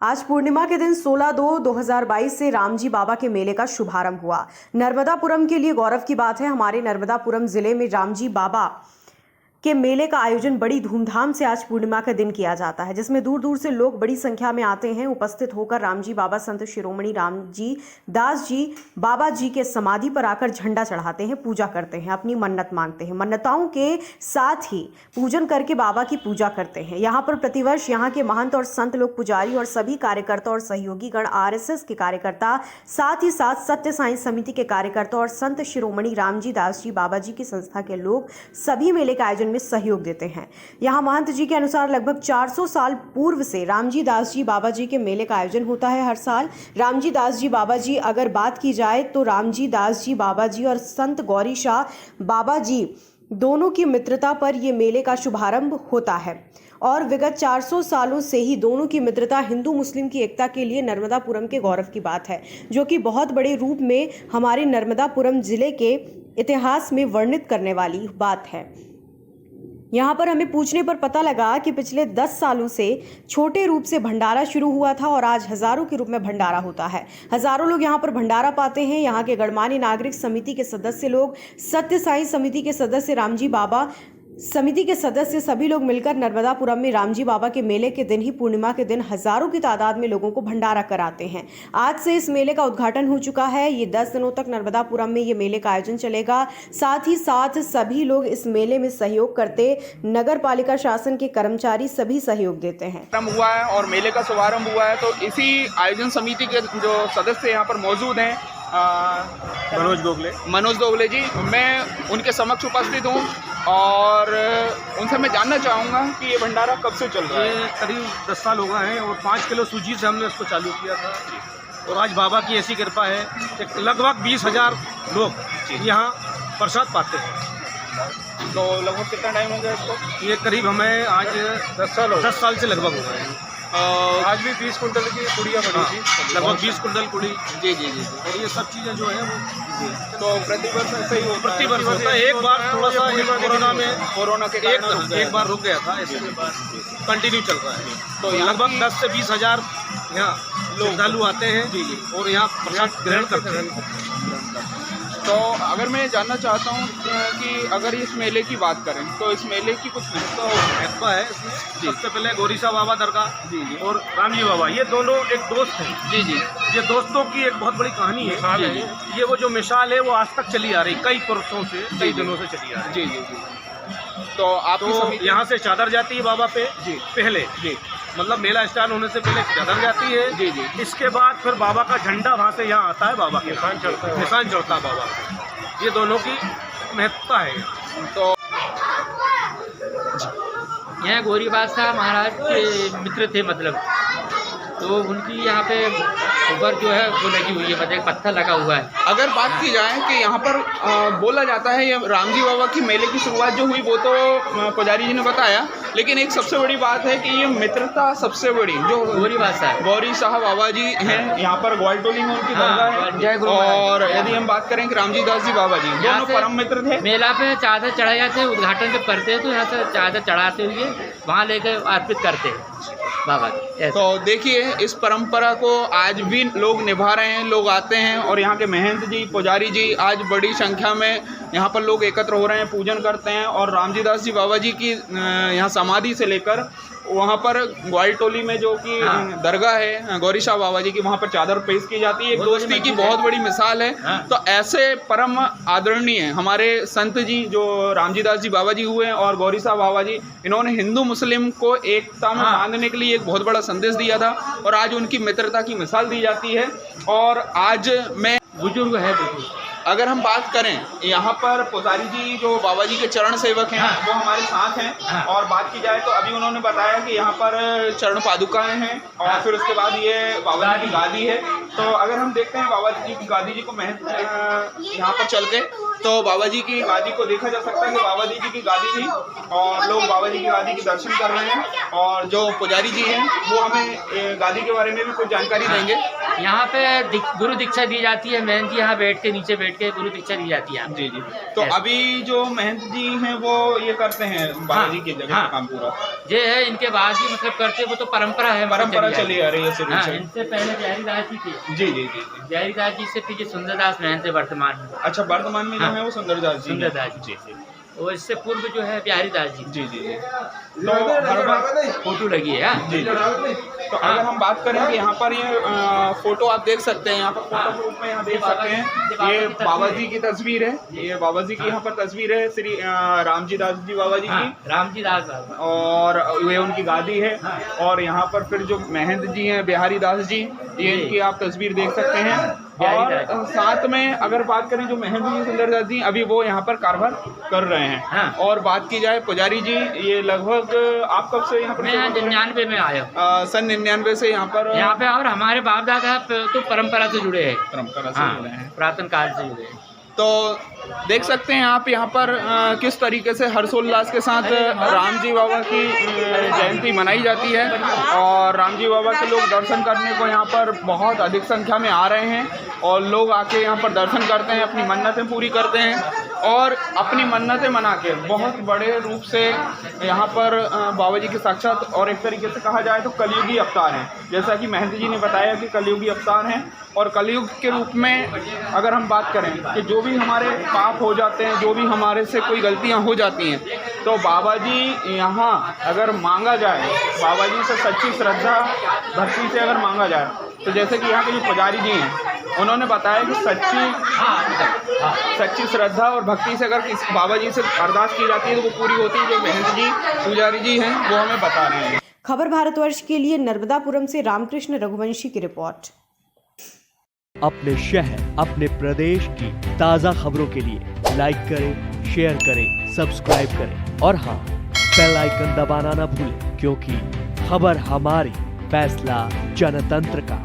आज पूर्णिमा के दिन 16/2/2022 से रामजी बाबा के मेले का शुभारंभ हुआ। नर्मदापुरम के लिए गौरव की बात है, हमारे नर्मदापुरम जिले में रामजी बाबा के मेले का आयोजन बड़ी धूमधाम से आज पूर्णिमा का दिन किया जाता है, जिसमें दूर दूर से लोग बड़ी संख्या में आते हैं। उपस्थित होकर रामजी बाबा संत शिरोमणि रामजी दास जी बाबा जी के समाधि पर आकर झंडा चढ़ाते हैं, पूजा करते हैं, अपनी मन्नत मांगते हैं। मन्नताओं के साथ ही पूजन करके बाबा की पूजा करते हैं। यहाँ पर प्रतिवर्ष यहाँ के महंत और संत लोग, पुजारी और सभी कार्यकर्ता और सहयोगी गण, RSS के कार्यकर्ता, साथ ही साथ सत्य साई समिति के कार्यकर्ता और संत शिरोमणि रामजी दास जी बाबा जी की संस्था के लोग सभी मेले के आयोजन में सहयोग देते हैं। यहाँ महंत जी के अनुसार लगभग 400 साल पूर्व से रामजी दास जी बाबा जी के मेले का आयोजन होता है हर साल। रामजी दास जी बाबा जी अगर बात की जाए तो रामजी दास जी बाबा जी और संत गौरी शाह बाबा जी दोनों की मित्रता पर यह मेले का शुभारंभ होता है और विगत 400 सालों से ही दोनों की मित्रता हिंदू मुस्लिम की एकता के लिए नर्मदापुरम के गौरव की बात है, जो कि बहुत बड़े रूप में हमारे नर्मदापुरम जिले के इतिहास में वर्णित करने वाली बात है। यहाँ पर हमें पूछने पर पता लगा कि पिछले 10 सालों से छोटे रूप से भंडारा शुरू हुआ था और आज हजारों के रूप में भंडारा होता है। हजारों लोग यहाँ पर भंडारा पाते हैं। यहाँ के गणमान्य नागरिक समिति के सदस्य लोग, सत्य साई समिति के सदस्य, रामजी बाबा समिति के सदस्य, सभी लोग मिलकर नर्मदापुरम में रामजी बाबा के मेले के दिन ही, पूर्णिमा के दिन, हजारों की तादाद में लोगों को भंडारा कराते हैं। आज से इस मेले का उद्घाटन हो चुका है। ये 10 दिनों तक नर्मदापुरम में ये मेले का आयोजन चलेगा। साथ ही साथ सभी लोग इस मेले में सहयोग करते, नगर पालिका शासन के कर्मचारी सभी सहयोग देते हैं। हुआ है और मेले का शुभारंभ हुआ है, तो इसी आयोजन समिति के जो सदस्य यहाँ पर मौजूद हैं, मनोज दोगले जी, मैं उनके समक्ष उपस्थित हूँ और उनसे मैं जानना चाहूँगा कि ये भंडारा कब से चल रहा है। ये करीब 10 साल हो गए हैं और 5 किलो सूजी से हमने इसको चालू किया था और आज बाबा की ऐसी कृपा है कि लगभग 20,000 लोग यहाँ प्रसाद पाते हैं। तो लगभग कितना टाइम हो गया इसको? ये करीब हमें आज 10 साल से लगभग हो गए हैं। आज भी 20 कुंटल की कुड़िया बनी थी, लगभग 20 कुंटल कुड़ी। जी जी जी। और ये सब चीज़ें जो है वो तो प्रतिवर्ष ऐसे ही होता है? प्रतिवर्ष होता है। एक बार थोड़ा सा कोरोना के एक बार रुक गया था, ऐसे कंटिन्यू चल रहा है। तो लगभग 10 से 20,000 यहाँ श्रद्धालु आते हैं जी जी और यहाँ प्रसाद ग्रहण करते हैं। तो अगर मैं जानना चाहता हूँ कि अगर इस मेले की बात करें तो इस मेले की कुछ महत्व है इसमें। सबसे पहले गौरीशा बाबा दरगाह जी जी और रामजी बाबा, ये दोनों एक दोस्त हैं। जी जी। ये दोस्तों की एक बहुत बड़ी कहानी है। ये वो जो मिसाल है वो आज तक चली आ रही, कई पुरुषों से, कई दिनों से चली आ रही। जी जी जी। तो आपकी यहाँ से चादर जाती है बाबा पे जी पहले, जी, मतलब मेला स्टार्ट होने से पहले चादर जाती है। जी जी। इसके बाद फिर बाबा का झंडा वहाँ से यहाँ आता है, बाबा के निशान चढ़ता है बाबा। ये दोनों की महत्ता है। तो यहाँ गौरी बादशाह महाराज के मित्र थे, मतलब तो उनकी यहाँ पे ऊपर जो है वो लगी हुई है, मतलब एक पत्थर लगा हुआ है। अगर बात की जाए कि यहाँ पर बोला जाता है ये रामजी बाबा की मेले की शुरुआत जो हुई वो तो पुजारी जी ने बताया, लेकिन एक सबसे बड़ी बात है कि ये मित्रता सबसे बड़ी जो गौरी बादशाह, गौरी साहब बाबा जी हैं, यहाँ पर ग्वालटोली में उनकी दरगाह है। और यदि हम बात करें कि रामजी दास जी बाबा जी दोनों परम मित्र थे। मेला पे चादर चढ़ाए जाते हैं, उद्घाटन जब करते हैं तो यहाँ से चादर चढ़ाते हुए वहाँ लेकर अर्पित करते हैं बाबा। तो देखिए इस परंपरा को आज भी लोग निभा रहे हैं, लोग आते हैं और यहाँ के महंत जी, पुजारी जी, आज बड़ी संख्या में यहाँ पर लोग एकत्र हो रहे हैं, पूजन करते हैं और रामजी दास जी बाबा जी की यहाँ समाधि से लेकर वहाँ पर ग्वालटोली में जो कि दरगाह है गौरी शाह बाबा जी की, वहाँ पर चादर पेश की जाती है। एक दोस्ती की बहुत बड़ी मिसाल है। तो ऐसे परम आदरणीय हमारे संत जी जो रामजी दास जी बाबा जी हुए और गौरी शाह बाबा जी, इन्होंने हिंदू मुस्लिम को एकता में बांधने के लिए एक बहुत बड़ा संदेश दिया था और आज उनकी मित्रता की मिसाल दी जाती है। और आज मैं बुजुर्ग है, अगर हम बात करें यहाँ पर पुजारी जी जो बाबा जी के चरण सेवक हैं वो हमारे साथ हैं। और बात की जाए तो अभी उन्होंने बताया कि यहाँ पर चरण पादुकाएं हैं और फिर उसके बाद ये बाबा जी की गादी है। तो अगर हम देखते हैं बाबा जी की गादी जी को महंत यहाँ पर चल के, तो बाबा जी की गादी को देखा जा सकता है कि बाबा जी की गादी थी और लोग बाबा जी की गादी के दर्शन कर रहे हैं। और जो पुजारी जी हैं वो हमें गादी के बारे में भी कुछ जानकारी देंगे। यहाँ पे गुरु दीक्षा दी जाती है, महंत जी यहाँ बैठ के, नीचे बैठ के गुरु दीक्षा दी जाती है। जी जी। तो अभी जो महंत जी हैं वो ये करते हैं बाबा जी की जगह काम पूरा ये है, इनके बाद ही मतलब करते, वो तो परंपरा है, परंपरा चली आ रही है शुरू हाँ, से। इनसे पहले बिहारी दास जी थे। जी जी जी। बिहारी दास जी से फिर ये सुंदरदास महंत है वर्तमान में। अच्छा, वर्तमान में जो है वो सुंदरदास जी। सुंदरदास जी जी। और इससे पूर्व जो है बिहारी दास जी। जी जी जी। तो हर बार फोटो लगी है। जी। तो अगर हम बात करें कि यहाँ पर ये फोटो आप देख सकते हैं, यहाँ पर फोटो के रूप में यहाँ देख सकते हैं, ये बाबा जी की तस्वीर है। ये बाबा जी की यहाँ पर तस्वीर है, श्री रामजी दास जी बाबा जी की, रामजी दास बाबा, और ये उनकी गादी है। और यहाँ पर फिर जो महंत जी हैं बिहारी दास जी, ये इनकी आप तस्वीर देख सकते हैं। और साथ में अगर बात करें जो महंत जी सुंदरदास जी, अभी वो यहाँ पर कारभार कर रहे हैं। और बात की जाए पुजारी जी, ये लगभग आप कब से यहाँ पर? मैं 99 में आया हूँ। सन 99 से यहाँ पे, और हमारे बाप दादा तो परंपरा से जुड़े हैं, परंपरा से जुड़े हैं, पुरातन काल से जुड़े हैं। तो देख सकते हैं आप यहाँ पर किस तरीके से हर्षोल्लास के साथ रामजी बाबा की जयंती मनाई जाती है। और रामजी बाबा के लोग दर्शन करने को यहाँ पर बहुत अधिक संख्या में आ रहे हैं और लोग आके यहाँ पर दर्शन करते हैं, अपनी मन्नतें पूरी करते हैं और अपनी मन्नतें मना के बहुत बड़े रूप से यहाँ पर बाबा जी के साक्षात और एक तरीके से कहा जाए तो कलयुगी अवतार हैं। जैसा कि महंत जी ने बताया कि कलयुगी अवतार हैं और कलयुग के रूप में अगर हम बात करें कि जो भी हमारे पाप हो जाते हैं, जो भी हमारे से कोई गलतियां हो जाती हैं, तो बाबा जी यहाँ अगर मांगा जाए, बाबा जी से सच्ची श्रद्धा भक्ति से अगर मांगा जाए, तो जैसे कि यहाँ के जो पुजारी जी हैं उन्होंने बताया कि सच्ची श्रद्धा और भक्ति से अगर किसी बाबा जी से अरदास की जाती है तो वो पूरी होती है। जो महंत जी पुजारी जी हैं वो हमें बता रहे हैं। खबर भारतवर्ष के लिए नर्मदापुरम से रामकृष्ण रघुवंशी की रिपोर्ट। अपने शहर, अपने प्रदेश की ताज़ा खबरों के लिए लाइक करें, शेयर करें, सब्सक्राइब करें और हाँ, बेल आइकन दबाना ना भूलें, क्योंकि खबर हमारी, फैसला जनतंत्र का।